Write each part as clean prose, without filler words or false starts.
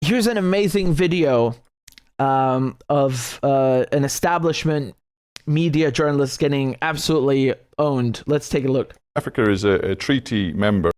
Here's an amazing video of an establishment media journalist getting absolutely owned. Let's take a look. Africa is a treaty member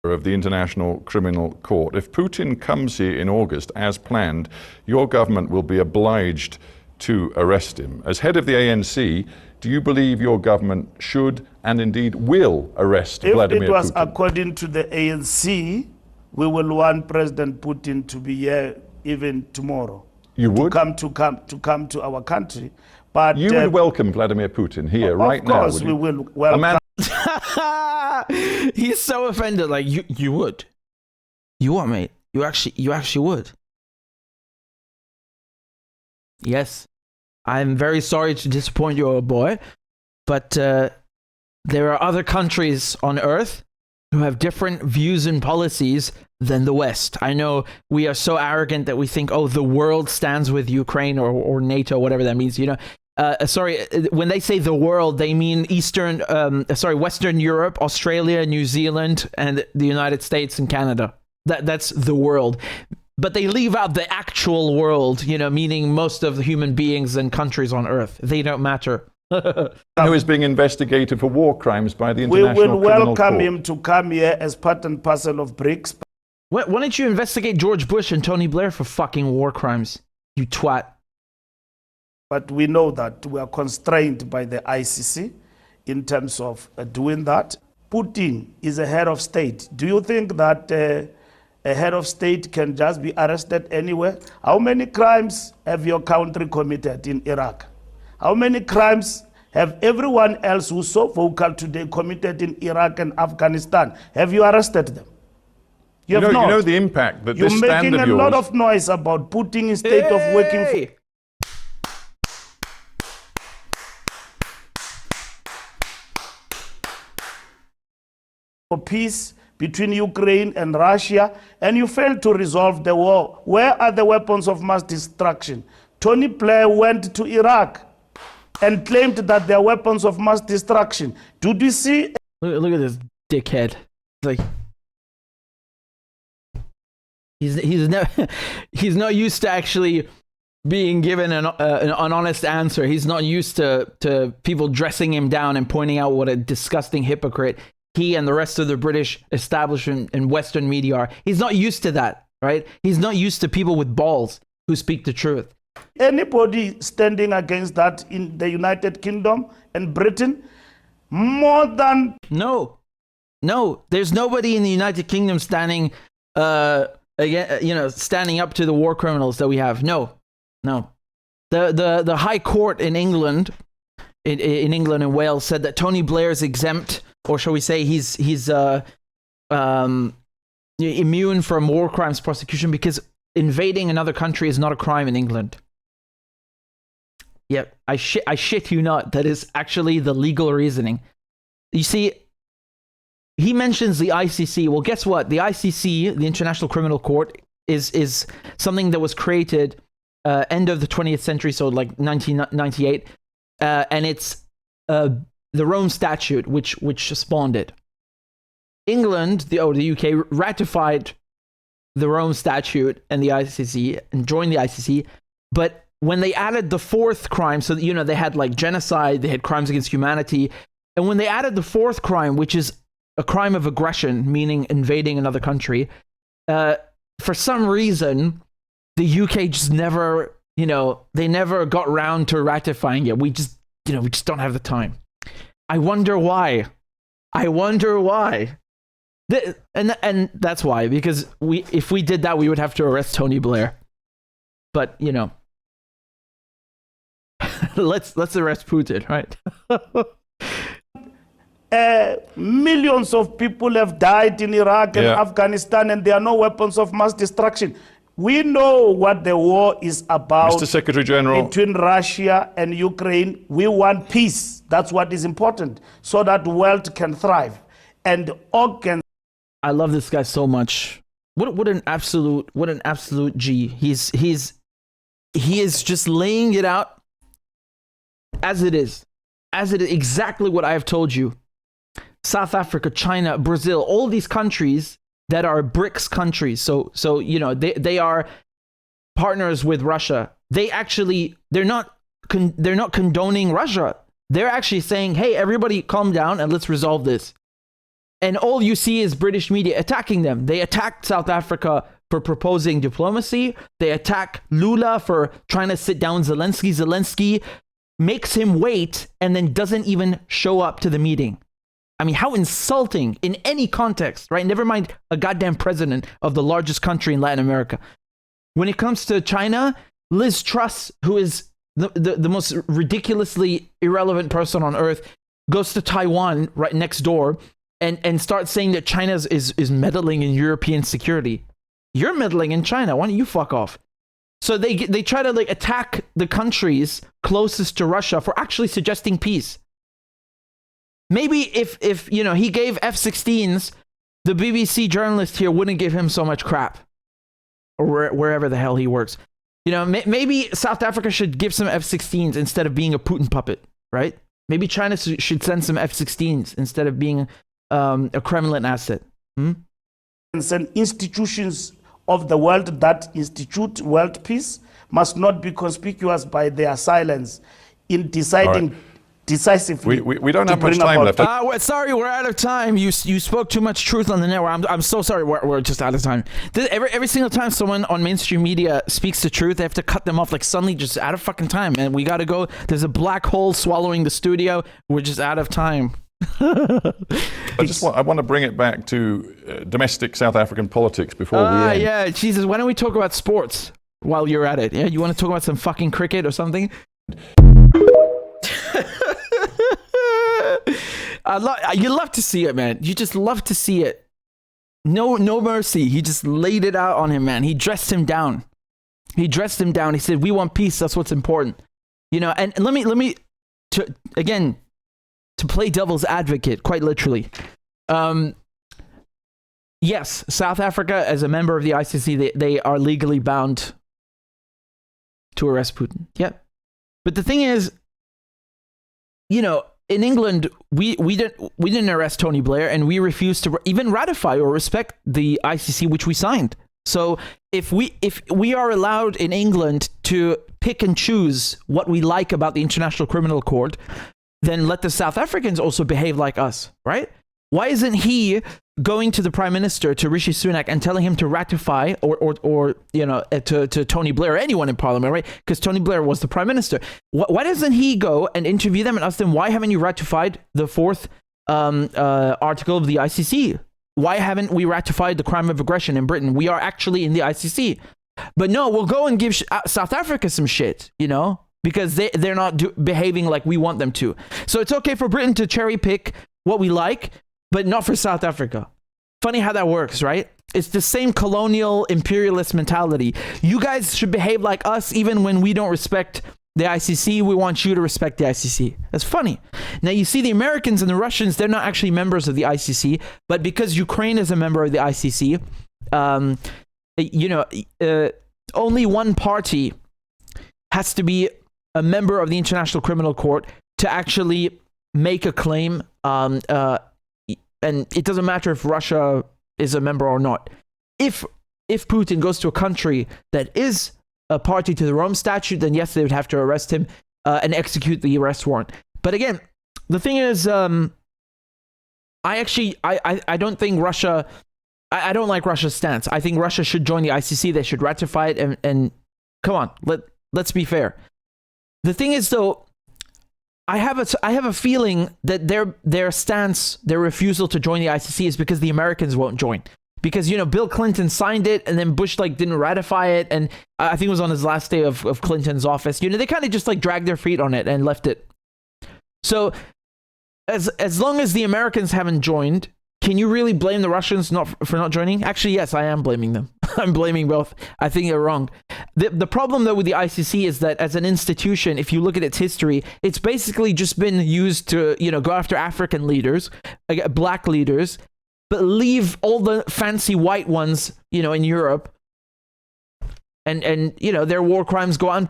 of the International Criminal Court. If Putin comes here in August, as planned, your government will be obliged to arrest him. As head of the ANC, do you believe your government should and indeed will arrest Vladimir Putin? If it was according to the ANC, we will want President Putin to be here even tomorrow. You would? To come to our country. But you would welcome Vladimir Putin here right now? Of course we will welcome. He's so offended. Like you would. You what, mate? You actually would. Yes. I'm very sorry to disappoint you, old boy, but there are other countries on Earth who have different views and policies than the West. I know we are so arrogant that we think, oh, the world stands with Ukraine or NATO, whatever that means. You know, sorry, when they say the world, they mean Western Europe, Australia, New Zealand, and the United States and Canada. That's the world. But they leave out the actual world, you know, meaning most of the human beings and countries on Earth. They don't matter. Who is being investigated for war crimes by the International Criminal Court. We will welcome him to come here as part and parcel of BRICS. Why don't you investigate George Bush and Tony Blair for fucking war crimes, you twat? But we know that we are constrained by the ICC in terms of doing that. Putin is a head of state. Do you think that a head of state can just be arrested anywhere? How many crimes have your country committed in Iraq? How many crimes have everyone else who's so vocal today committed in Iraq and Afghanistan? Have you arrested them? You know the impact that this stand of yours... You're making a lot of noise about putting in state of working... for peace between Ukraine and Russia, and you failed to resolve the war. Where are the weapons of mass destruction? Tony Blair went to Iraq and claimed that there are weapons of mass destruction. Did you see? Look at this dickhead. Like he's not used to actually being given an honest answer. He's not used to people dressing him down and pointing out what a disgusting hypocrite he and the rest of the British establishment and Western media are. He's not used to that, right? He's not used to people with balls who speak the truth. Anybody standing against that in the United Kingdom and Britain, more than... No, there's nobody in the United Kingdom standing, standing up to the war criminals that we have. No. The High Court in England, in England and Wales, said that Tony Blair is exempt, or shall we say he's immune from war crimes prosecution because invading another country is not a crime in England. Yeah, I shit you not. That is actually the legal reasoning. You see, he mentions the ICC. Well, guess what? The ICC, the International Criminal Court, is something that was created end of the 20th century, so like 1998, and it's the Rome Statute which spawned it. England, the UK, ratified the Rome Statute and the ICC and joined the ICC, but when they added the fourth crime, so you know they had like genocide, they had crimes against humanity, and when they added the fourth crime, which is a crime of aggression, meaning invading another country, for some reason the UK just never, they never got round to ratifying it. We just don't have the time. I wonder why. And that's why, because if we did that, we would have to arrest Tony Blair. But let's arrest Putin, right? Millions of people have died in Iraq and Afghanistan, and there are no weapons of mass destruction. We know what the war is about. Mr. Secretary General, between Russia and Ukraine. We want peace. That's what is important, so that world can thrive and organs. I love this guy so much. What an absolute G. He is just laying it out as it is, exactly what I have told you. South Africa, China, Brazil, all these countries that are BRICS countries. So they are partners with Russia. They're not condoning Russia. They're actually saying, hey, everybody calm down and let's resolve this. And all you see is British media attacking them. They attacked South Africa for proposing diplomacy. They attack Lula for trying to sit down Zelensky. Zelensky makes him wait and then doesn't even show up to the meeting. I mean, how insulting in any context, right? Never mind a goddamn president of the largest country in Latin America. When it comes to China, Liz Truss, who is the most ridiculously irrelevant person on earth, goes to Taiwan right next door and starts saying that China is meddling in European security. You're meddling in China. Why don't you fuck off? So they try to like attack the countries closest to Russia for actually suggesting peace. Maybe if he gave F-16s, the BBC journalist here wouldn't give him so much crap, or wherever the hell he works. Maybe South Africa should give some F-16s instead of being a Putin puppet, right? Maybe China should send some F-16s instead of being a Kremlin asset. And institutions of the world that institute world peace must not be conspicuous by their silence in deciding decisively. We don't have much time left. Sorry, we're out of time. You spoke too much truth on the network. I'm so sorry. We're just out of time. Every single time someone on mainstream media speaks the truth, they have to cut them off like suddenly, just out of fucking time. And we got to go. There's a black hole swallowing the studio. We're just out of time. I want to bring it back to domestic South African politics before we end. Yeah, Jesus. Why don't we talk about sports while you're at it? Yeah, you want to talk about some fucking cricket or something? You love to see it, man. You just love to see it. No mercy. He just laid it out on him, man. He dressed him down. He said, "We want peace. That's what's important." And let me to play devil's advocate, quite literally. Yes, South Africa, as a member of the ICC, they are legally bound to arrest Putin. Yeah, but the thing is, in England, we didn't arrest Tony Blair, and we refused to even ratify or respect the ICC, which we signed. So if we are allowed in England to pick and choose what we like about the International Criminal Court, then let the South Africans also behave like us, right? Why isn't he going to the Prime Minister, to Rishi Sunak, and telling him to ratify or to Tony Blair or anyone in Parliament, right? Because Tony Blair was the Prime Minister. Why doesn't he go and interview them and ask them, why haven't you ratified the fourth article of the ICC? Why haven't we ratified the crime of aggression in Britain? We are actually in the ICC. But no, we'll go and give South Africa some shit, because they're not behaving like we want them to. So it's okay for Britain to cherry pick what we like, but not for South Africa. Funny how that works, right? It's the same colonial imperialist mentality. You guys should behave like us even when we don't respect the ICC. We want you to respect the ICC. That's funny. Now you see the Americans and the Russians, they're not actually members of the ICC, but because Ukraine is a member of the ICC, only one party has to be a member of the International Criminal Court to actually make a claim, and it doesn't matter if Russia is a member or not. If Putin goes to a country that is a party to the Rome Statute, then yes, they would have to arrest him and execute the arrest warrant. But again, the thing is, I don't think Russia. I don't like Russia's stance. I think Russia should join the ICC. They should ratify it. And come on, let's be fair. The thing is, though, I have a feeling that their stance, their refusal to join the ICC is because the Americans won't join. Because, Bill Clinton signed it and then Bush didn't ratify it. And I think it was on his last day of Clinton's office. They kind of just dragged their feet on it and left it. So as long as the Americans haven't joined, can you really blame the Russians for not joining? Actually, yes, I am blaming them. I'm blaming both. I think they're wrong. The problem, though, with the ICC is that as an institution, if you look at its history, it's basically just been used to, go after African leaders, black leaders, but leave all the fancy white ones, in Europe. And their war crimes go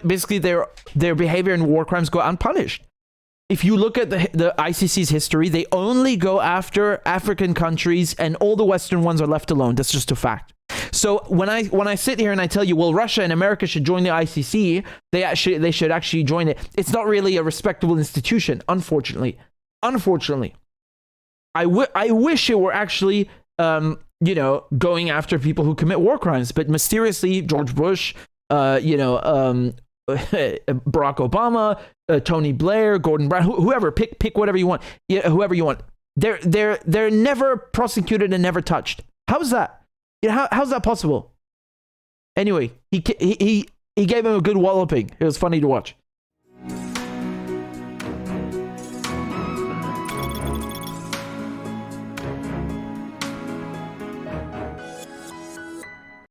basically their behavior and war crimes go unpunished. if you look at the ICC's history, they only go after African countries, and all the Western ones are left alone. That's just a fact. So when I sit here and I tell you, well, Russia and America should join the ICC, they should actually join it. It's not really a respectable institution, unfortunately. I wish it were actually, going after people who commit war crimes, but mysteriously, George Bush, Barack Obama, Tony Blair, Gordon Brown, whoever, pick whatever you want, whoever you want. They're never prosecuted and never touched. How's that? How's that possible? Anyway, he gave him a good walloping. It was funny to watch.